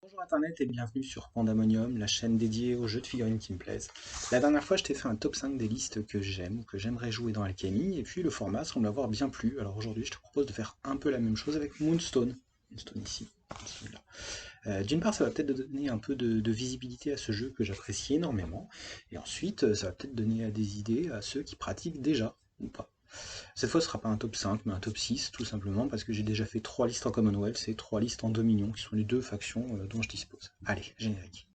Bonjour Internet et bienvenue sur Pandamonium, la chaîne dédiée aux jeux de figurines qui me plaisent. La dernière fois, je t'ai fait un top 5 des listes que j'aime ou que j'aimerais jouer dans Alchemy, et puis le format semble avoir bien plu. Alors aujourd'hui, je te propose de faire un peu la même chose avec Moonstone. Moonstone ici, Moonstone là. D'une part, ça va peut-être donner un peu de visibilité à ce jeu que j'apprécie énormément, et ensuite, ça va peut-être donner des idées à ceux qui pratiquent déjà, ou pas. Cette fois, ce sera pas un top 5, mais un top 6, tout simplement parce que j'ai déjà fait 3 listes en Commonwealth et 3 listes en Dominion, qui sont les deux factions dont je dispose. Allez, générique.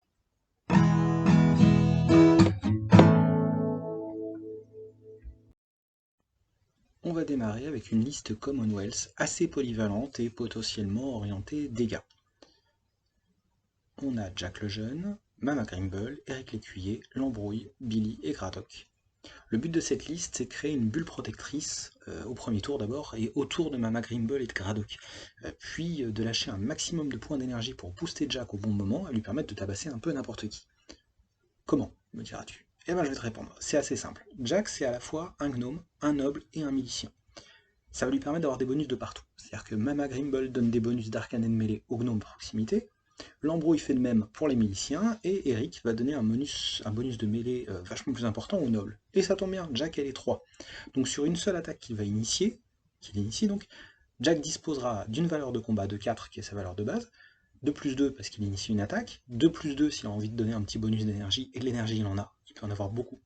On va démarrer avec une liste Commonwealth assez polyvalente et potentiellement orientée dégâts. On a Jack le Jeune, Mama Grimble, Eric l'Écuyer, L'Embrouille, Billy et Gradock. Le but de cette liste, c'est de créer une bulle protectrice au premier tour d'abord, et autour de Mama Grimble et de Gradock. Puis de lâcher un maximum de points d'énergie pour booster Jack au bon moment et lui permettre de tabasser un peu n'importe qui. Comment, me diras-tu? Eh ben je vais te répondre, c'est assez simple. Jack, c'est à la fois un gnome, un noble et un milicien. Ça va lui permettre d'avoir des bonus de partout. C'est-à-dire que Mama Grimble donne des bonus d'arcane et de mêlée aux gnomes de proximité, L'embrouille fait de même pour les miliciens, et Eric va donner un bonus de mêlée vachement plus important aux nobles. Et ça tombe bien, Jack elle est 3. Donc sur une seule attaque qu'il initie donc, Jack disposera d'une valeur de combat de 4 qui est sa valeur de base, 2 plus 2 parce qu'il initie une attaque, 2 plus 2 s'il a envie de donner un petit bonus d'énergie, et de l'énergie il en a, il peut en avoir beaucoup.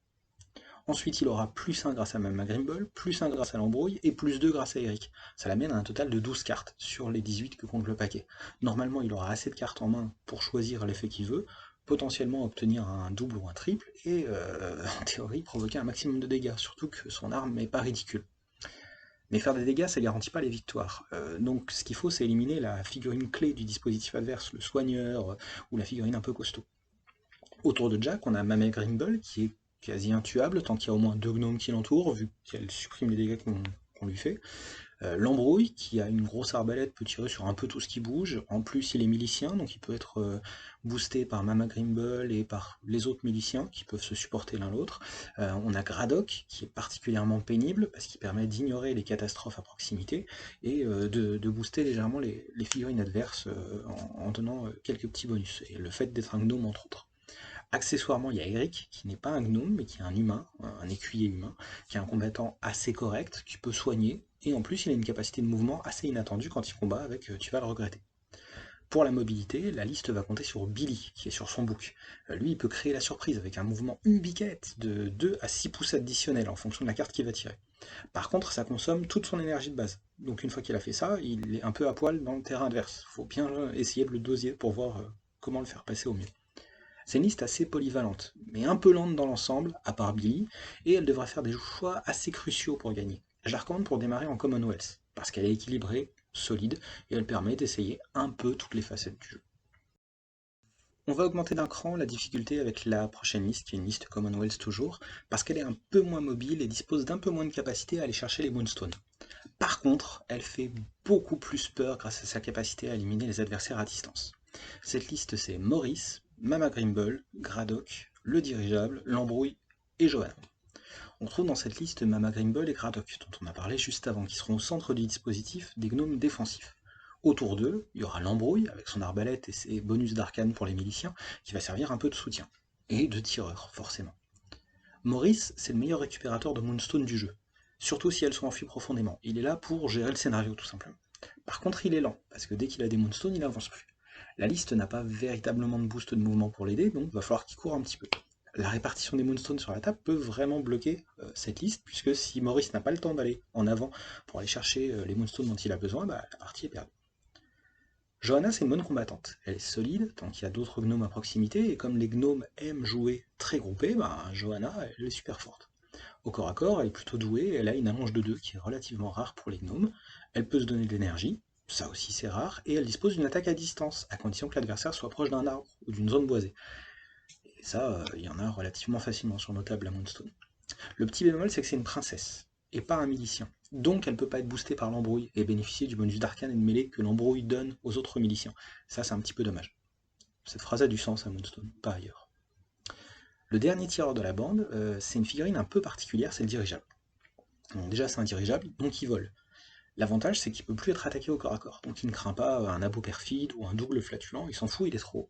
Ensuite, il aura plus 1 grâce à Mama Grimble, plus 1 grâce à l'embrouille, et plus 2 grâce à Eric. Ça l'amène à un total de 12 cartes sur les 18 que compte le paquet. Normalement, il aura assez de cartes en main pour choisir l'effet qu'il veut, potentiellement obtenir un double ou un triple, et en théorie provoquer un maximum de dégâts, surtout que son arme n'est pas ridicule. Mais faire des dégâts, ça garantit pas les victoires. Donc ce qu'il faut, c'est éliminer la figurine clé du dispositif adverse, le soigneur, ou la figurine un peu costaud. Autour de Jack, on a Mamie Grimble, qui est quasi intuable, tant qu'il y a au moins 2 gnomes qui l'entourent, vu qu'elle supprime les dégâts qu'on lui fait. L'embrouille, qui a une grosse arbalète, peut tirer sur un peu tout ce qui bouge. En plus, il est milicien, donc il peut être boosté par Mama Grimble et par les autres miliciens, qui peuvent se supporter l'un l'autre. On a Gradock, qui est particulièrement pénible, parce qu'il permet d'ignorer les catastrophes à proximité, et de booster légèrement les figurines adverses en donnant quelques petits bonus. Et le fait d'être un gnome, entre autres. Accessoirement, il y a Eric, qui n'est pas un gnome, mais qui est un humain, un écuyer humain, qui est un combattant assez correct, qui peut soigner, et en plus il a une capacité de mouvement assez inattendue quand il combat avec Tu vas le regretter. Pour la mobilité, la liste va compter sur Billy, qui est sur son bouc. Lui, il peut créer la surprise avec un mouvement ubiquette de 2 à 6 pouces additionnels en fonction de la carte qu'il va tirer. Par contre, ça consomme toute son énergie de base. Donc une fois qu'il a fait ça, il est un peu à poil dans le terrain adverse. Faut bien essayer de le doser pour voir comment le faire passer au mieux. C'est une liste assez polyvalente, mais un peu lente dans l'ensemble, à part Billy, et elle devrait faire des choix assez cruciaux pour gagner. Je la recommande pour démarrer en Commonwealth, parce qu'elle est équilibrée, solide, et elle permet d'essayer un peu toutes les facettes du jeu. On va augmenter d'un cran la difficulté avec la prochaine liste, qui est une liste Commonwealth toujours, parce qu'elle est un peu moins mobile et dispose d'un peu moins de capacité à aller chercher les Moonstones. Par contre, elle fait beaucoup plus peur grâce à sa capacité à éliminer les adversaires à distance. Cette liste, c'est Maurice, Mama Grimble, Gradock, le dirigeable, l'embrouille et Johanna. On trouve dans cette liste Mama Grimble et Gradock, dont on a parlé juste avant, qui seront au centre du dispositif des gnomes défensifs. Autour d'eux, il y aura l'embrouille, avec son arbalète et ses bonus d'arcane pour les miliciens, qui va servir un peu de soutien. Et de tireur, forcément. Maurice, c'est le meilleur récupérateur de Moonstone du jeu. Surtout si elles sont enfuies profondément. Il est là pour gérer le scénario, tout simplement. Par contre, il est lent, parce que dès qu'il a des Moonstones, il n'avance plus. La liste n'a pas véritablement de boost de mouvement pour l'aider, donc il va falloir qu'il court un petit peu. La répartition des Moonstones sur la table peut vraiment bloquer cette liste, puisque si Maurice n'a pas le temps d'aller en avant pour aller chercher les Moonstones dont il a besoin, bah, la partie est perdue. Johanna, c'est une bonne combattante. Elle est solide, tant qu'il y a d'autres gnomes à proximité, et comme les gnomes aiment jouer très groupés, bah, Johanna, elle est super forte. Au corps à corps, elle est plutôt douée, elle a une allonge de 2 qui est relativement rare pour les gnomes. Elle peut se donner de l'énergie, ça aussi c'est rare, et elle dispose d'une attaque à distance, à condition que l'adversaire soit proche d'un arbre ou d'une zone boisée. Et ça, il y en a relativement facilement sur nos tables à Moonstone. Le petit bémol, c'est que c'est une princesse, et pas un milicien. Donc elle peut pas être boostée par l'embrouille et bénéficier du bonus d'arcane et de mêlée que l'embrouille donne aux autres miliciens. Ça, c'est un petit peu dommage. Cette phrase a du sens à Moonstone, pas ailleurs. Le dernier tireur de la bande, c'est une figurine un peu particulière, c'est le dirigeable. Donc déjà, c'est un dirigeable, donc il vole. L'avantage, c'est qu'il peut plus être attaqué au corps à corps, donc il ne craint pas un abo perfide ou un double flatulent, il s'en fout, il est trop haut.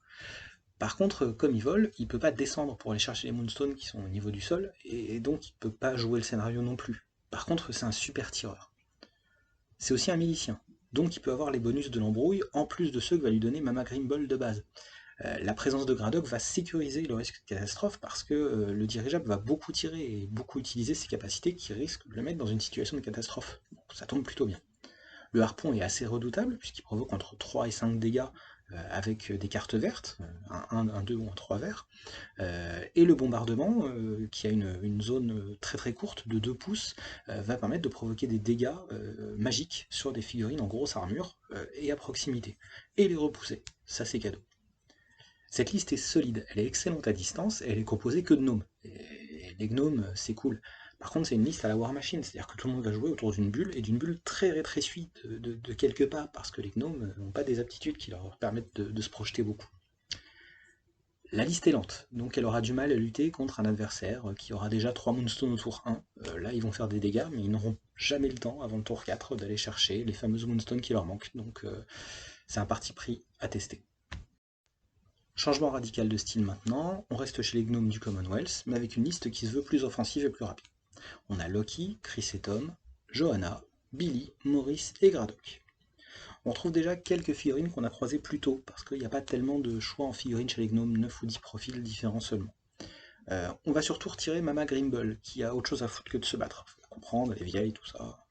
Par contre, comme il vole, il peut pas descendre pour aller chercher les Moonstones qui sont au niveau du sol, et donc il peut pas jouer le scénario non plus. Par contre, c'est un super tireur. C'est aussi un milicien, donc il peut avoir les bonus de l'embrouille, en plus de ceux que va lui donner Mama Grimble de base. La présence de Graddock va sécuriser le risque de catastrophe parce que le dirigeable va beaucoup tirer et beaucoup utiliser ses capacités qui risquent de le mettre dans une situation de catastrophe. Donc ça tombe plutôt bien. Le harpon est assez redoutable puisqu'il provoque entre 3 et 5 dégâts avec des cartes vertes, un 1, un 2 ou un 3 vert. Et le bombardement, qui a une zone très très courte de 2 pouces, va permettre de provoquer des dégâts magiques sur des figurines en grosse armure et à proximité. Et les repousser, ça c'est cadeau. Cette liste est solide, elle est excellente à distance et elle est composée que de gnomes. Et les gnomes, c'est cool. Par contre, c'est une liste à la War Machine, c'est-à-dire que tout le monde va jouer autour d'une bulle, et d'une bulle très rétrécie de quelques pas, parce que les gnomes n'ont pas des aptitudes qui leur permettent de se projeter beaucoup. La liste est lente, donc elle aura du mal à lutter contre un adversaire qui aura déjà 3 Moonstones au tour 1. Là, ils vont faire des dégâts, mais ils n'auront jamais le temps, avant le tour 4, d'aller chercher les fameuses Moonstones qui leur manquent, donc c'est un parti pris à tester. Changement radical de style maintenant, on reste chez les gnomes du Commonwealth, mais avec une liste qui se veut plus offensive et plus rapide. On a Loki, Chris et Tom, Johanna, Billy, Maurice et Graddock. On trouve déjà quelques figurines qu'on a croisées plus tôt, parce qu'il n'y a pas tellement de choix en figurines chez les gnomes, 9 ou 10 profils différents seulement. On va surtout retirer Mama Grimble, qui a autre chose à foutre que de se battre. Faut la comprendre, elle est vieille, tout ça,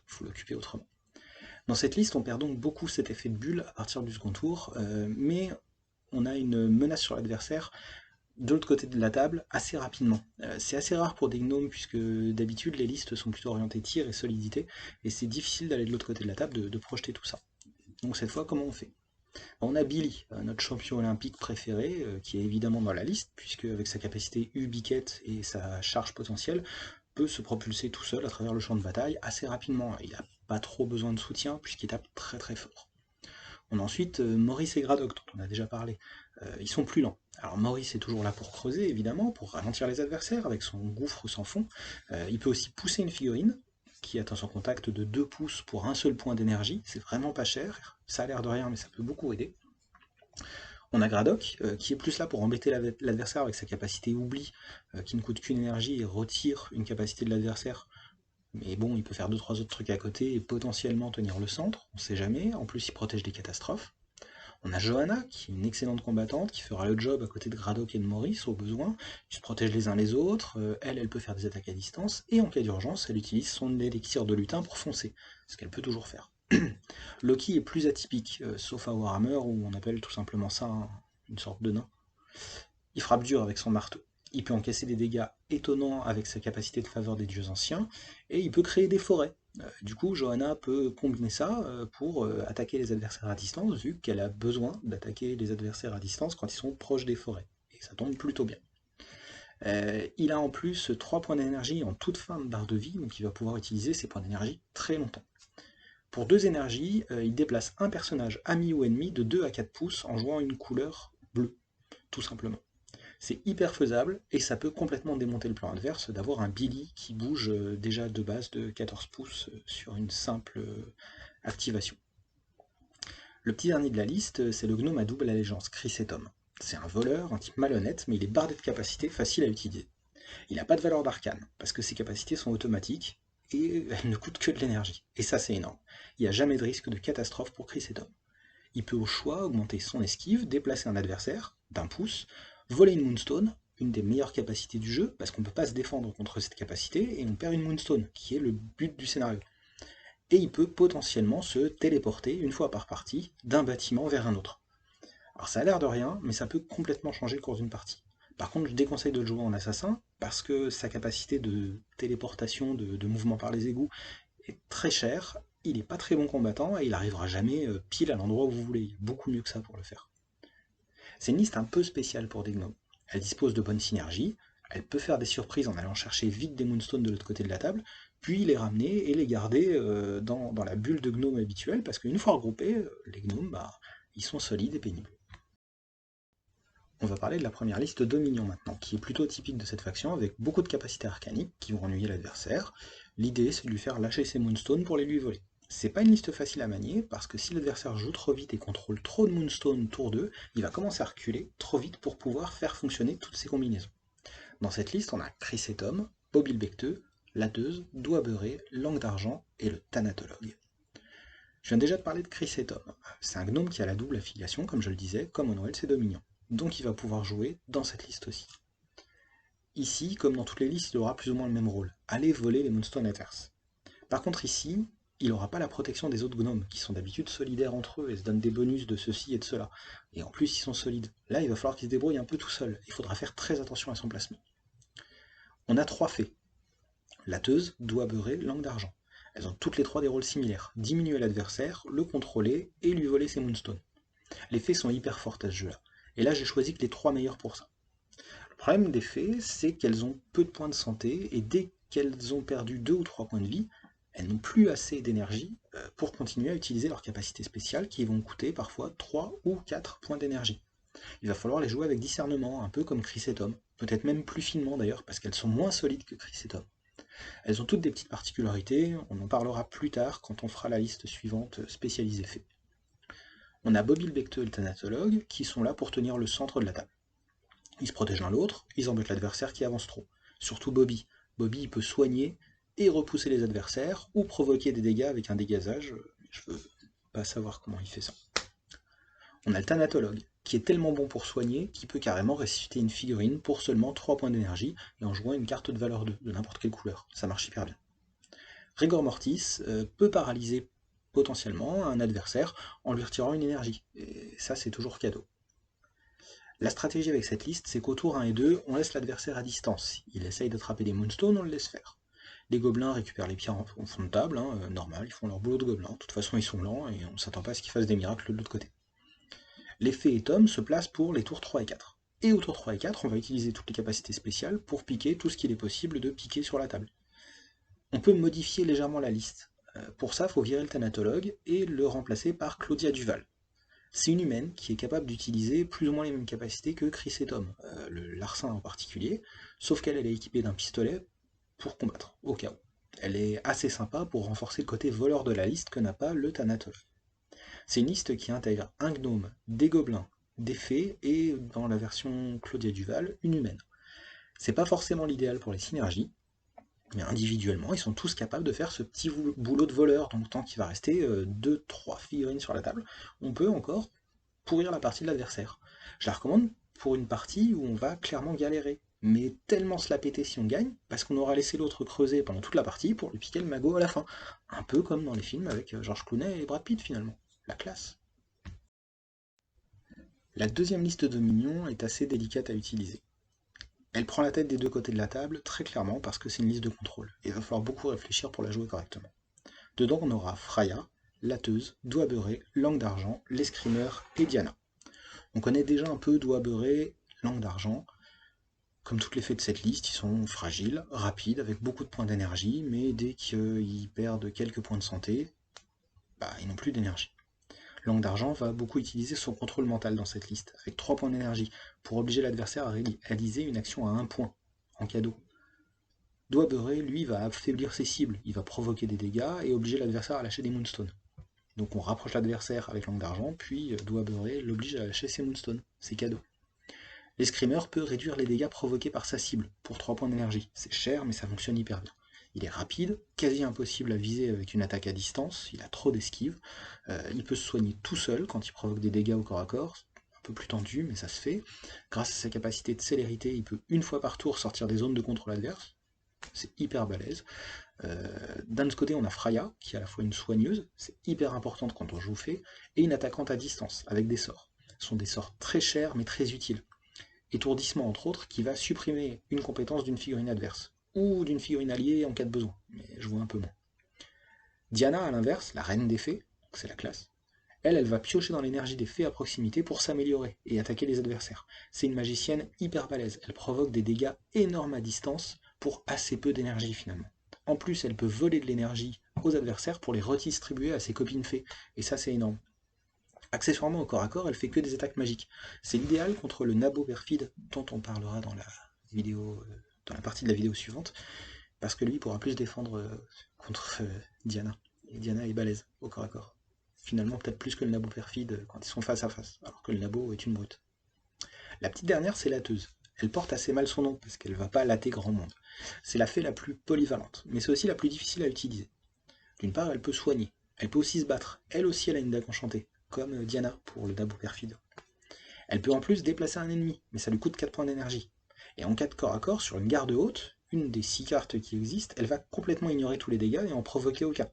faut l'occuper autrement. Dans cette liste, on perd donc beaucoup cet effet de bulle à partir du second tour, mais on a une menace sur l'adversaire de l'autre côté de la table assez rapidement. C'est assez rare pour des gnomes puisque d'habitude les listes sont plutôt orientées tir et solidité et c'est difficile d'aller de l'autre côté de la table de projeter tout ça. Donc cette fois comment on fait? On a Billy, notre champion olympique préféré, qui est évidemment dans la liste puisque avec sa capacité U-Biquette et sa charge potentielle peut se propulser tout seul à travers le champ de bataille assez rapidement. Il n'a pas trop besoin de soutien puisqu'il tape très très fort. On a ensuite Maurice et Graddock, dont on a déjà parlé. Ils sont plus lents. Alors Maurice est toujours là pour creuser, évidemment, pour ralentir les adversaires avec son gouffre sans fond. Il peut aussi pousser une figurine, qui atteint son contact de 2 pouces pour un seul point d'énergie. C'est vraiment pas cher. Ça a l'air de rien, mais ça peut beaucoup aider. On a Graddock, qui est plus là pour embêter l'adversaire avec sa capacité oubli, qui ne coûte qu'une énergie et retire une capacité de l'adversaire. Mais bon, il peut faire 2-3 autres trucs à côté et potentiellement tenir le centre, on sait jamais. En plus, il protège des catastrophes. On a Johanna, qui est une excellente combattante, qui fera le job à côté de Graddock et de Maurice au besoin, qui se protègent les uns les autres. Elle peut faire des attaques à distance, et en cas d'urgence, elle utilise son élixir de lutin pour foncer, ce qu'elle peut toujours faire. Loki est plus atypique, sauf à Warhammer, où on appelle tout simplement ça une sorte de nain. Il frappe dur avec son marteau. Il peut encaisser des dégâts étonnants avec sa capacité de faveur des dieux anciens, et il peut créer des forêts. Du coup, Johanna peut combiner ça pour attaquer les adversaires à distance, vu qu'elle a besoin d'attaquer les adversaires à distance quand ils sont proches des forêts. Et ça tombe plutôt bien. Il a en plus 3 points d'énergie en toute fin de barre de vie, donc il va pouvoir utiliser ces points d'énergie très longtemps. Pour 2 énergies, il déplace un personnage ami ou ennemi de 2 à 4 pouces en jouant une couleur bleue, tout simplement. C'est hyper faisable et ça peut complètement démonter le plan adverse d'avoir un Billy qui bouge déjà de base de 14 pouces sur une simple activation. Le petit dernier de la liste, c'est le gnome à double allégeance, Chris et Tom. C'est un voleur, un type malhonnête, mais il est bardé de capacités faciles à utiliser. Il n'a pas de valeur d'arcane, parce que ses capacités sont automatiques et elles ne coûtent que de l'énergie. Et ça c'est énorme. Il n'y a jamais de risque de catastrophe pour Chris et Tom. Il peut au choix augmenter son esquive, déplacer un adversaire d'1 pouce, voler une Moonstone, une des meilleures capacités du jeu, parce qu'on ne peut pas se défendre contre cette capacité, et on perd une Moonstone, qui est le but du scénario. Et il peut potentiellement se téléporter, une fois par partie, d'un bâtiment vers un autre. Alors ça a l'air de rien, mais ça peut complètement changer le cours d'une partie. Par contre, je déconseille de le jouer en assassin, parce que sa capacité de téléportation, de mouvement par les égouts, est très chère, il n'est pas très bon combattant, et il n'arrivera jamais pile à l'endroit où vous voulez. Il y a beaucoup mieux que ça pour le faire. C'est une liste un peu spéciale pour des gnomes. Elle dispose de bonnes synergies, elle peut faire des surprises en allant chercher vite des moonstones de l'autre côté de la table, puis les ramener et les garder dans la bulle de gnomes habituelle, parce qu'une fois regroupés, les gnomes, ils sont solides et pénibles. On va parler de la première liste Dominion maintenant, qui est plutôt typique de cette faction, avec beaucoup de capacités arcaniques qui vont ennuyer l'adversaire. L'idée, c'est de lui faire lâcher ses moonstones pour les lui voler. C'est pas une liste facile à manier, parce que si l'adversaire joue trop vite et contrôle trop de Moonstone tour 2, il va commencer à reculer trop vite pour pouvoir faire fonctionner toutes ses combinaisons. Dans cette liste, on a Chris et Tom, Bobby le Becteux, Lateuse, Doigt Beurré, Langue d'Argent et le Thanatologue. Je viens déjà de parler de Chris et Tom. C'est un gnome qui a la double affiliation, comme je le disais, comme Onwell c'est Dominion. Donc il va pouvoir jouer dans cette liste aussi. Ici, comme dans toutes les listes, il aura plus ou moins le même rôle, aller voler les Moonstone adverses. Par contre ici, il n'aura pas la protection des autres gnomes, qui sont d'habitude solidaires entre eux et se donnent des bonus de ceci et de cela. Et en plus, ils sont solides. Là, il va falloir qu'il se débrouille un peu tout seul. Il faudra faire très attention à son placement. On a 3 fées. Lateuse, Doigt Beurré, Langue d'Argent. Elles ont toutes les 3 des rôles similaires. Diminuer l'adversaire, le contrôler et lui voler ses Moonstones. Les fées sont hyper fortes à ce jeu-là. Et là, j'ai choisi que les 3 meilleures pour ça. Le problème des fées, c'est qu'elles ont peu de points de santé, et dès qu'elles ont perdu 2 ou 3 points de vie, elles n'ont plus assez d'énergie pour continuer à utiliser leurs capacités spéciales qui vont coûter parfois 3 ou 4 points d'énergie. Il va falloir les jouer avec discernement, un peu comme Chris et Tom, peut-être même plus finement d'ailleurs, parce qu'elles sont moins solides que Chris et Tom. Elles ont toutes des petites particularités, on en parlera plus tard quand on fera la liste suivante spécialisée fées. On a Bobby le Becteux et le Thanatologue qui sont là pour tenir le centre de la table. Ils se protègent l'un l'autre, ils embêtent l'adversaire qui avance trop. Surtout Bobby. Bobby il peut soigner et repousser les adversaires, ou provoquer des dégâts avec un dégazage. Je veux pas savoir comment il fait ça. On a le Thanatologue, qui est tellement bon pour soigner qu'il peut carrément ressusciter une figurine pour seulement 3 points d'énergie et en jouant une carte de valeur 2, de n'importe quelle couleur. Ça marche hyper bien. Rigor Mortis peut paralyser potentiellement un adversaire en lui retirant une énergie. Et ça, c'est toujours cadeau. La stratégie avec cette liste, c'est qu'au tour 1 et 2, on laisse l'adversaire à distance. Il essaye d'attraper des Moonstones, on le laisse faire. Les gobelins récupèrent les pierres en fond de table, normal, ils font leur boulot de gobelins. De toute façon, ils sont lents et on ne s'attend pas à ce qu'ils fassent des miracles de l'autre côté. Les fées et Tom se placent pour les tours 3 et 4. Et au tour 3 et 4, on va utiliser toutes les capacités spéciales pour piquer tout ce qu'il est possible de piquer sur la table. On peut modifier légèrement la liste. Pour ça, il faut virer le Thanatologue et le remplacer par Claudia Duval. C'est une humaine qui est capable d'utiliser plus ou moins les mêmes capacités que Chris et Tom, le larcin en particulier, sauf qu'elle est équipée d'un pistolet pour combattre, au cas où. Elle est assez sympa pour renforcer le côté voleur de la liste que n'a pas le Thanatologue. C'est une liste qui intègre un gnome, des gobelins, des fées et, dans la version Claudia Duval, une humaine. C'est pas forcément l'idéal pour les synergies, mais individuellement, ils sont tous capables de faire ce petit boulot de voleur, donc tant qu'il va rester 2-3 figurines sur la table, on peut encore pourrir la partie de l'adversaire. Je la recommande pour une partie où on va clairement galérer, mais tellement se la péter si on gagne, parce qu'on aura laissé l'autre creuser pendant toute la partie pour lui piquer le magot à la fin. Un peu comme dans les films avec George Clooney et Brad Pitt finalement. La classe. La deuxième liste de minions est assez délicate à utiliser. Elle prend la tête des deux côtés de la table, très clairement, parce que c'est une liste de contrôle, et il va falloir beaucoup réfléchir pour la jouer correctement. Dedans, on aura Freya, Lateuse, Doigt Beurré, Langue d'Argent, l'Escrimeur et Diana. On connaît déjà un peu Doigt Beurré, Langue d'Argent. Comme toutes les fées de cette liste, ils sont fragiles, rapides, avec beaucoup de points d'énergie, mais dès qu'ils perdent quelques points de santé, ils n'ont plus d'énergie. Langue d'Argent va beaucoup utiliser son contrôle mental dans cette liste, avec 3 points d'énergie, pour obliger l'adversaire à réaliser une action à 1 point, en cadeau. Doigt Beurré, lui, va affaiblir ses cibles, il va provoquer des dégâts et obliger l'adversaire à lâcher des Moonstones. Donc on rapproche l'adversaire avec Langue d'Argent, puis Doigt Beurré l'oblige à lâcher ses Moonstones, c'est cadeau. L'escrimeur peut réduire les dégâts provoqués par sa cible, pour 3 points d'énergie. C'est cher, mais ça fonctionne hyper bien. Il est rapide, quasi impossible à viser avec une attaque à distance, il a trop d'esquive, il peut se soigner tout seul quand il provoque des dégâts au corps à corps, un peu plus tendu, mais ça se fait. Grâce à sa capacité de célérité, il peut une fois par tour sortir des zones de contrôle adverse, c'est hyper balèze. D'un autre côté, on a Freya, qui est à la fois une soigneuse, c'est hyper important quand on joue fée, et une attaquante à distance, avec des sorts. Ce sont des sorts très chers, mais très utiles. Étourdissement, entre autres, qui va supprimer une compétence d'une figurine adverse, ou d'une figurine alliée en cas de besoin, mais je vois un peu moins. Diana, à l'inverse, la reine des fées, c'est la classe, elle va piocher dans l'énergie des fées à proximité pour s'améliorer et attaquer les adversaires. C'est une magicienne hyper balèze, elle provoque des dégâts énormes à distance pour assez peu d'énergie finalement. En plus, elle peut voler de l'énergie aux adversaires pour les redistribuer à ses copines fées, et ça c'est énorme. Accessoirement au corps à corps, elle fait que des attaques magiques. C'est l'idéal contre le nabo perfide, dont on parlera dans la vidéo, dans la partie de la vidéo suivante, parce que lui pourra plus défendre contre Diana. et Diana est balèze au corps à corps. Finalement, peut-être plus que le Nabo perfide quand ils sont face à face, alors que le Nabo est une brute. La petite dernière, c'est Latteuse. Elle porte assez mal son nom, parce qu'elle va pas latter grand monde. C'est la fée la plus polyvalente, mais c'est aussi la plus difficile à utiliser. D'une part, elle peut soigner, elle peut aussi se battre. Elle aussi, elle a une dague enchantée, comme Diana pour le Nabo perfide. Elle peut en plus déplacer un ennemi, mais ça lui coûte 4 points d'énergie. Et en cas de corps à corps, sur une garde haute, une des 6 cartes qui existent, elle va complètement ignorer tous les dégâts et en provoquer aucun.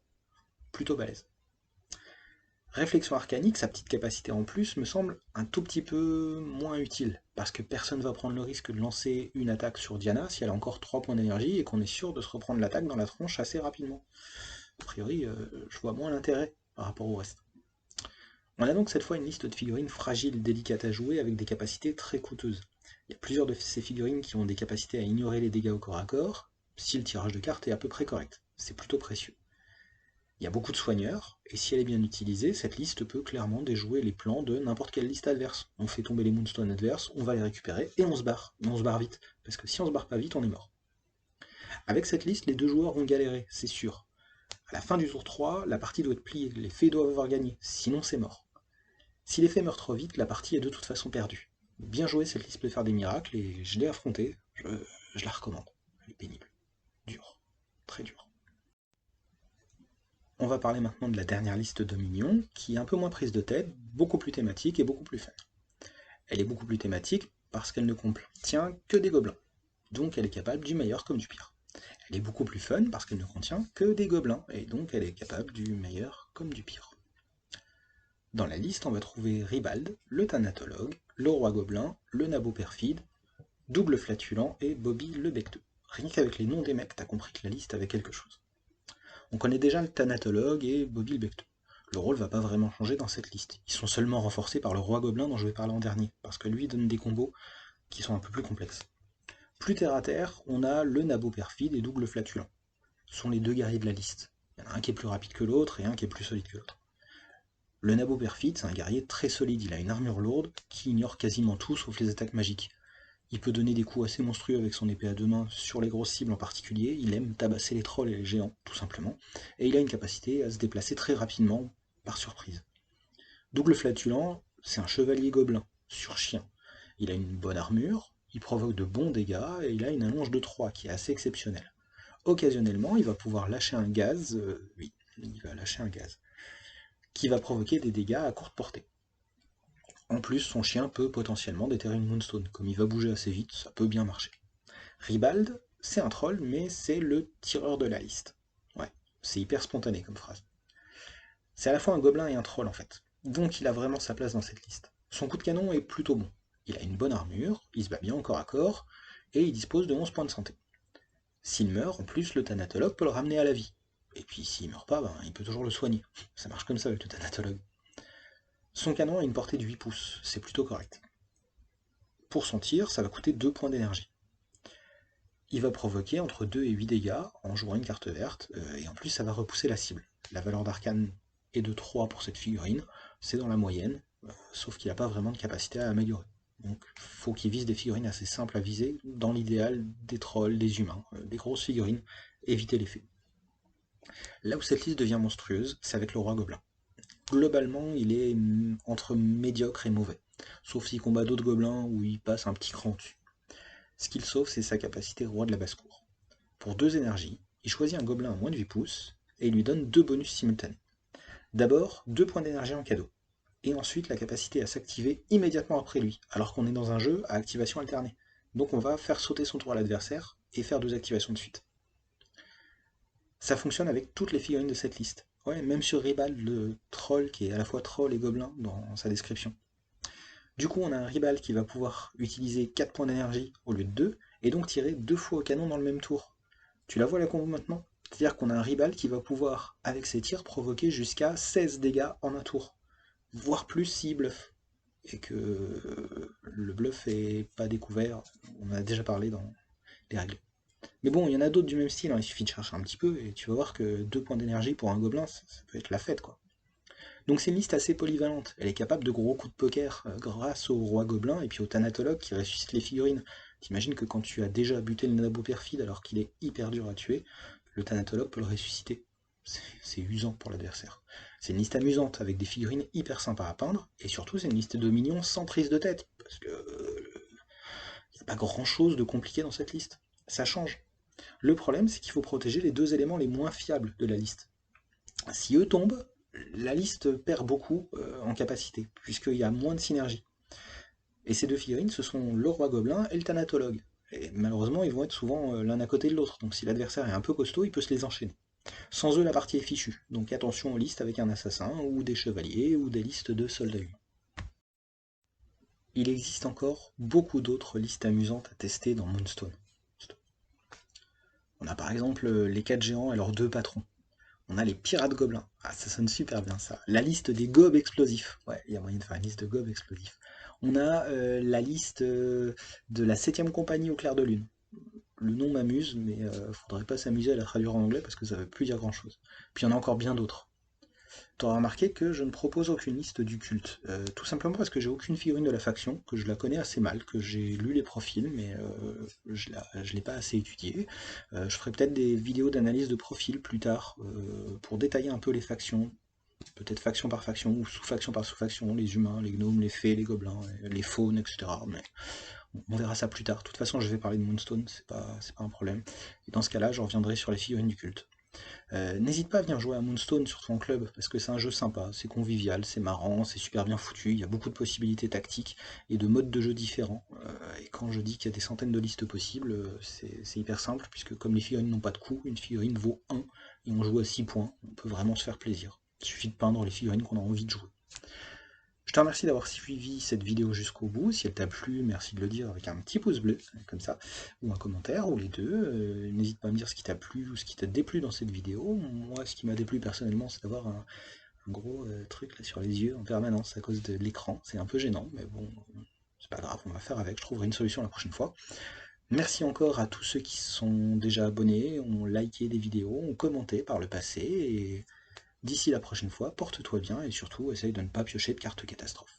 Plutôt balèze. Réflexion arcanique, sa petite capacité en plus, me semble un tout petit peu moins utile, parce que personne va prendre le risque de lancer une attaque sur Diana si elle a encore 3 points d'énergie et qu'on est sûr de se reprendre l'attaque dans la tronche assez rapidement. A priori, je vois moins l'intérêt par rapport au reste. On a donc cette fois une liste de figurines fragiles, délicates à jouer, avec des capacités très coûteuses. Il y a plusieurs de ces figurines qui ont des capacités à ignorer les dégâts au corps à corps, si le tirage de cartes est à peu près correct. C'est plutôt précieux. Il y a beaucoup de soigneurs, et si elle est bien utilisée, cette liste peut clairement déjouer les plans de n'importe quelle liste adverse. On fait tomber les Moonstone adverses, on va les récupérer, et on se barre. Et on se barre vite, parce que si on se barre pas vite, on est mort. Avec cette liste, les deux joueurs vont galérer, c'est sûr. À la fin du tour 3, la partie doit être pliée, les fées doivent avoir gagné, sinon c'est mort. Si les fées meurent trop vite, la partie est de toute façon perdue. Bien joué, cette liste peut faire des miracles, et je l'ai affrontée, je la recommande. Elle est pénible, dure, très dure. On va parler maintenant de la dernière liste Dominion, qui est un peu moins prise de tête, beaucoup plus thématique et beaucoup plus fun. Elle est beaucoup plus thématique parce qu'elle ne contient que des gobelins, donc elle est capable du meilleur comme du pire. Elle est beaucoup plus fun parce qu'elle ne contient que des gobelins, et donc elle est capable du meilleur comme du pire. Dans la liste, on va trouver Ribald, le Thanatologue, le Roi Gobelin, le Nabo Perfide, Double Flatulent et Bobby le Becteux. Rien qu'avec les noms des mecs, t'as compris que la liste avait quelque chose. On connaît déjà le Thanatologue et Bobby le Becteux. Le rôle va pas vraiment changer dans cette liste. Ils sont seulement renforcés par le Roi Gobelin dont je vais parler en dernier, parce que lui donne des combos qui sont un peu plus complexes. Plus terre à terre, on a le Nabo Perfide et Double Flatulent. Ce sont les deux guerriers de la liste. Il y en a un qui est plus rapide que l'autre et un qui est plus solide que l'autre. Le Nabo Perfide, c'est un guerrier très solide, il a une armure lourde qui ignore quasiment tout sauf les attaques magiques. Il peut donner des coups assez monstrueux avec son épée à deux mains sur les grosses cibles en particulier, il aime tabasser les trolls et les géants, tout simplement, et il a une capacité à se déplacer très rapidement, par surprise. Double Flatulent, c'est un chevalier gobelin, sur chien. Il a une bonne armure, il provoque de bons dégâts, et il a une allonge de 3 qui est assez exceptionnelle. Occasionnellement, il va pouvoir lâcher un gaz, oui, il va lâcher un gaz, qui va provoquer des dégâts à courte portée. En plus, son chien peut potentiellement déterrer une Moonstone. Comme il va bouger assez vite, ça peut bien marcher. Ribald, c'est un troll, mais c'est le tireur de la liste. Ouais, c'est hyper spontané comme phrase. C'est à la fois un gobelin et un troll en fait. Donc il a vraiment sa place dans cette liste. Son coup de canon est plutôt bon. Il a une bonne armure, il se bat bien au corps à corps, et il dispose de 11 points de santé. S'il meurt, en plus, le thanatologue peut le ramener à la vie. Et puis s'il meurt pas, il peut toujours le soigner. Ça marche comme ça avec le thanatologue. Son canon a une portée de 8 pouces, c'est plutôt correct. Pour son tir, ça va coûter 2 points d'énergie. Il va provoquer entre 2 et 8 dégâts en jouant une carte verte, et en plus ça va repousser la cible. La valeur d'arcane est de 3 pour cette figurine, c'est dans la moyenne, sauf qu'il n'a pas vraiment de capacité à améliorer. Donc faut qu'il vise des figurines assez simples à viser, dans l'idéal des trolls, des humains, des grosses figurines, éviter les fées. Là où cette liste devient monstrueuse, c'est avec le roi gobelin. Globalement, il est entre médiocre et mauvais, sauf s'il combat d'autres gobelins où il passe un petit cran dessus. Ce qu'il sauve, c'est sa capacité roi de la basse-cour. Pour 2 énergies, il choisit un gobelin à moins de 8 pouces, et il lui donne 2 bonus simultanés. D'abord, 2 points d'énergie en cadeau, et ensuite la capacité à s'activer immédiatement après lui, alors qu'on est dans un jeu à activation alternée. Donc on va faire sauter son tour à l'adversaire, et faire 2 activations de suite. Ça fonctionne avec toutes les figurines de cette liste. Ouais, même sur Ribald, le troll qui est à la fois troll et gobelin dans sa description. Du coup, on a un Ribald qui va pouvoir utiliser 4 points d'énergie au lieu de 2, et donc tirer 2 fois au canon dans le même tour. Tu la vois la combo maintenant? C'est-à-dire qu'on a un Ribald qui va pouvoir, avec ses tirs, provoquer jusqu'à 16 dégâts en un tour. Voire plus s'il bluffe. Et que le bluff est pas découvert, on en a déjà parlé dans les règles. Mais bon, il y en a d'autres du même style, il suffit de chercher un petit peu, et tu vas voir que 2 points d'énergie pour un gobelin, ça peut être la fête, quoi. Donc c'est une liste assez polyvalente, elle est capable de gros coups de poker grâce au roi gobelin et puis au thanatologue qui ressuscite les figurines. T'imagines que quand tu as déjà buté le nabo perfide alors qu'il est hyper dur à tuer, le thanatologue peut le ressusciter. c'est usant pour l'adversaire. C'est une liste amusante, avec des figurines hyper sympas à peindre, et surtout c'est une liste de minions sans prise de tête, parce que il n'y a pas grand chose de compliqué dans cette liste. Ça change. Le problème, c'est qu'il faut protéger les deux éléments les moins fiables de la liste. Si eux tombent, la liste perd beaucoup en capacité, puisqu'il y a moins de synergie. Et ces deux figurines, ce sont le roi gobelin et le thanatologue. Et malheureusement, ils vont être souvent l'un à côté de l'autre, donc si l'adversaire est un peu costaud, il peut se les enchaîner. Sans eux, la partie est fichue, donc attention aux listes avec un assassin, ou des chevaliers, ou des listes de soldats humains. Il existe encore beaucoup d'autres listes amusantes à tester dans Moonstone. On a par exemple les 4 géants et leurs 2 patrons. On a les pirates gobelins. Ah, ça sonne super bien ça. La liste des gobes explosifs. Ouais, il y a moyen de faire une liste de gobes explosifs. On a la liste de la 7ème compagnie au clair de lune. Le nom m'amuse, mais faudrait pas s'amuser à la traduire en anglais parce que ça veut plus dire grand chose. Puis il y en a encore bien d'autres. Tu auras remarqué que je ne propose aucune liste du culte. Tout simplement parce que j'ai aucune figurine de la faction, que je la connais assez mal, que j'ai lu les profils, mais je ne l'ai pas assez étudié. Je ferai peut-être des vidéos d'analyse de profil plus tard, pour détailler un peu les factions, peut-être faction par faction, ou sous-faction par sous-faction, les humains, les gnomes, les fées, les gobelins, les faunes, etc. Mais on verra ça plus tard. De toute façon, je vais parler de Moonstone, c'est pas un problème. Et dans ce cas-là, je reviendrai sur les figurines du culte. N'hésite pas à venir jouer à Moonstone, surtout en club, parce que c'est un jeu sympa, c'est convivial, c'est marrant, c'est super bien foutu, il y a beaucoup de possibilités tactiques et de modes de jeu différents. Et quand je dis qu'il y a des centaines de listes possibles, c'est hyper simple, puisque comme les figurines n'ont pas de coût, une figurine vaut 1, et on joue à 6 points, on peut vraiment se faire plaisir. Il suffit de peindre les figurines qu'on a envie de jouer. Je te remercie d'avoir suivi cette vidéo jusqu'au bout. Si elle t'a plu, merci de le dire avec un petit pouce bleu, comme ça, ou un commentaire, ou les deux. N'hésite pas à me dire ce qui t'a plu ou ce qui t'a déplu dans cette vidéo. Moi, ce qui m'a déplu personnellement, c'est d'avoir un gros truc là sur les yeux en permanence à cause de l'écran. C'est un peu gênant, mais bon, c'est pas grave, on va faire avec. Je trouverai une solution la prochaine fois. Merci encore à tous ceux qui sont déjà abonnés, ont liké des vidéos, ont commenté par le passé, et d'ici la prochaine fois, porte-toi bien et surtout essaye de ne pas piocher de cartes catastrophes.